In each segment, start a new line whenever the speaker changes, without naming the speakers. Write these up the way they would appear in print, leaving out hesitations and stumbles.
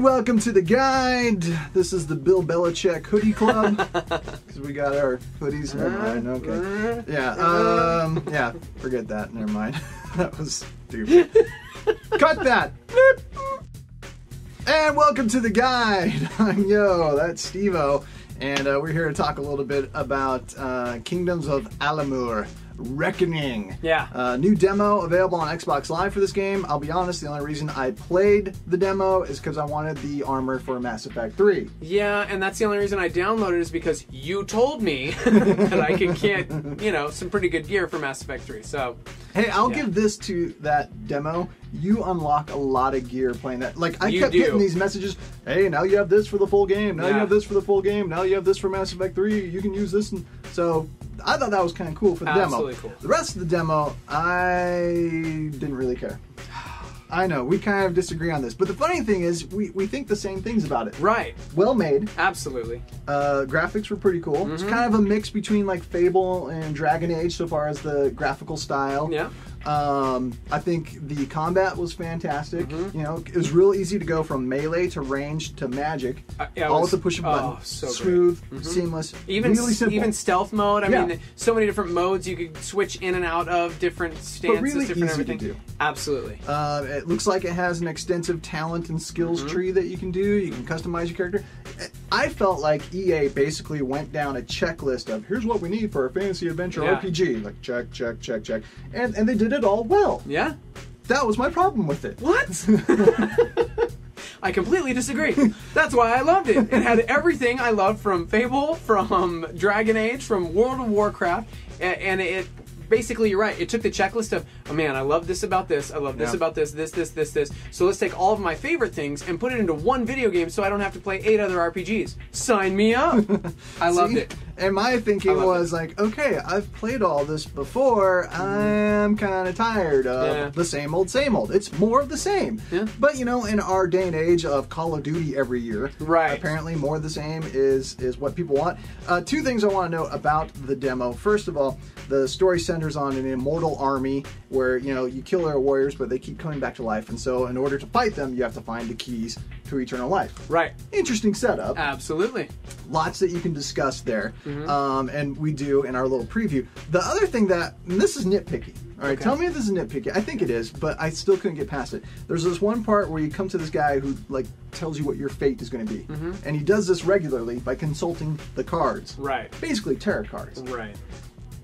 And welcome to the guide. This is the Bill Belichick Hoodie Club. Because we got our hoodies. Never mind. Okay. Yeah. Yeah. Forget that. Never mind. That was stupid. Cut that. And welcome to the guide. I'm Yo. That's Steve-O. And we're here to talk a little bit about Kingdoms of Amalur. Reckoning.
Yeah.
New demo available on Xbox Live for this game. I'll be honest, the only reason I played the demo is because I wanted the armor for Mass Effect 3.
Yeah, and that's the only reason I downloaded is because you told me that I could get, you know, some pretty good gear for Mass Effect 3. So,
hey, I'll give this to that demo. You unlock a lot of gear playing that. Like, I kept getting these messages, hey, now you have this for the full game. Now you have this for the full game. Now you have this for Mass Effect 3. You can use this. And so I thought that was kind of cool for the demo.
Cool.
The rest of the demo, I didn't really care. I know, we kind of disagree on this, but the funny thing is, we think the same things about it.
Right.
Well made.
Absolutely.
Graphics were pretty cool. It's kind of a mix between like Fable and Dragon Age so far as the graphical style.
Yeah.
I think the combat was fantastic. You know, it was real easy to go from melee to range to magic, all with the push of a button.
So
smooth, seamless,
even
really simple.
Even stealth mode. I mean, so many different modes you could switch in and out of, different stances,
but really
different
easy
everything.
To do.
Absolutely.
It looks like it has an extensive talent and skills tree that you can do. You can customize your character. I felt like EA basically went down a checklist of here's what we need for a fantasy adventure RPG. Like check, check, check, check, and they did it all well.
Yeah.
That was my problem with it.
What? I completely disagree. That's why I loved it. It had everything I loved from Fable, from Dragon Age, from World of Warcraft, and it basically, you're right. It took the checklist of, oh man, I love this about this, I love this about this, this. So let's take all of my favorite things and put it into one video game so I don't have to play 8 other RPGs. Sign me up. I loved it.
And my thinking was like, okay, I've played all this before. I'm kind of tired of the same old, same old. It's more of the same. Yeah. But, you know, in our day and age of Call of Duty every year, apparently more of the same is what people want. Two things I want to note about the demo. First of all, the story centers on an immortal army where, you know, you kill their warriors, but they keep coming back to life. And so in order to fight them, you have to find the keys to eternal life. Right. Interesting setup.
Absolutely.
Lots that you can discuss there. And we do in our little preview. The other thing that, and this is nitpicky. All right, tell me if this is nitpicky. I think it is, but I still couldn't get past it. There's this one part where you come to this guy who like tells you what your fate is going to be. And he does this regularly by consulting the cards. Right. Basically tarot cards. Right.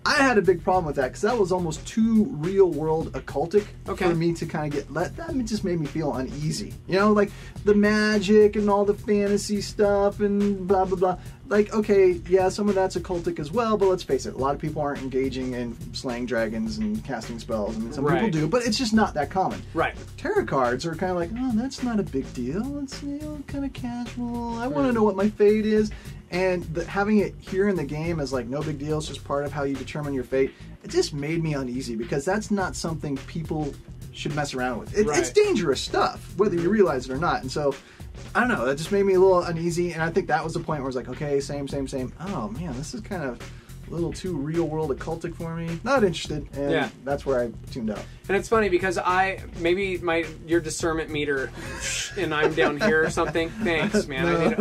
I had a big problem with that because that was almost too real-world occultic for me to kind of get. That just made me feel uneasy. You know, like the magic and all the fantasy stuff and blah blah blah. Like, okay, yeah, some of that's occultic as well, but let's face it, a lot of people aren't engaging in slaying dragons and casting spells. I mean, some people do, but it's just not that common. Right. Tarot cards are kind of like, oh, that's not a big deal. It's, you know, kind of casual. I want to know what my fate is. And having it here in the game as like no big deal, it's just part of how you determine your fate, it just made me uneasy because that's not something people should mess around with. It's dangerous stuff, whether you realize it or not. And so, I don't know, that just made me a little uneasy. And I think that was the point where I was like, okay, same. Oh man, this is kind of a little too real world occultic for me. Not interested. And that's where I tuned out.
And it's funny because your discernment meter and I'm down here or something. Thanks, man.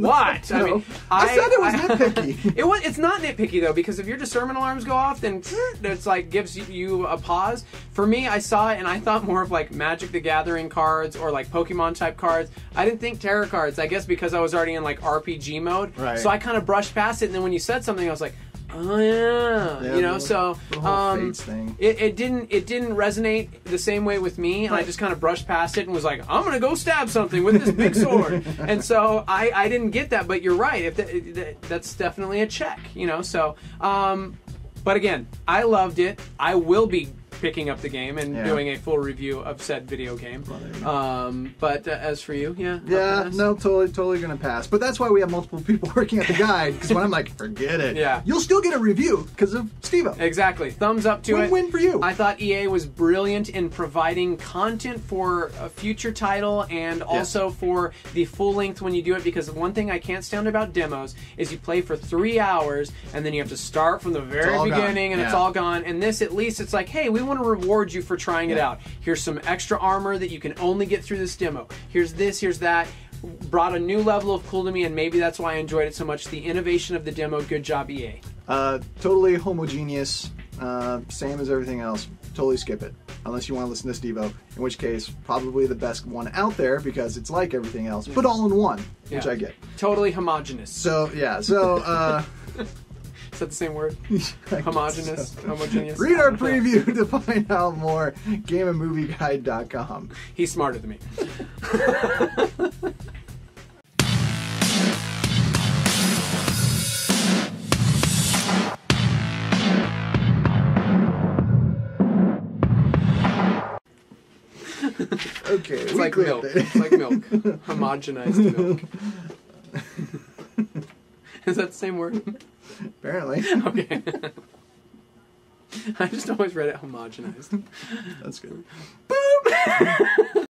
What? I mean,
I said it was nitpicky.
It's not nitpicky though, because if your discernment alarms go off, then it's like gives you a pause. For me, I saw it and I thought more of like Magic the Gathering cards or like Pokemon type cards. I didn't think tarot cards. I guess because I was already in like RPG mode. Right. So I kind of brushed past it, and then when you said something, I was like, oh yeah, you know. So
the whole fates thing.
It didn't resonate the same way with me, and I just kind of brushed past it and was like, I'm gonna go stab something with this big sword. And so I didn't get that, but you're right. If that's definitely a check, you know. So, but again, I loved it. I will be picking up the game and doing a full review of said video game. But as for you,
no, totally gonna pass. But that's why we have multiple people working at the guide, because when I'm like, forget it, you'll still get a review because of Steve-O.
Exactly. Thumbs up to it.
Win-win for you.
I thought EA was brilliant in providing content for a future title and also for the full length when you do it, because one thing I can't stand about demos is you play for 3 hours and then you have to start from the very beginning and it's all gone. And this, at least, it's like, hey, we want want to reward you for trying it out. Here's some extra armor that you can only get through this demo. Here's this, here's that. Brought a new level of cool to me, and maybe that's why I enjoyed it so much. The innovation of the demo. Good job, EA.
Totally homogeneous, same as everything else. Totally skip it, unless you want to listen to Steve-O, in which case, probably the best one out there, because it's like everything else, but all in one, which I get.
Totally homogenous.
So, yeah, so,
Is that the same word? Homogenous? So. Homogeneous?
Read our preview to find out more. GameAndMovieGuide.com.
He's smarter than me.
Okay,
it's like milk. It's like milk. Homogenized milk. Is that the same word?
Apparently.
Okay. I just always read it homogenized.
That's good.
Boom!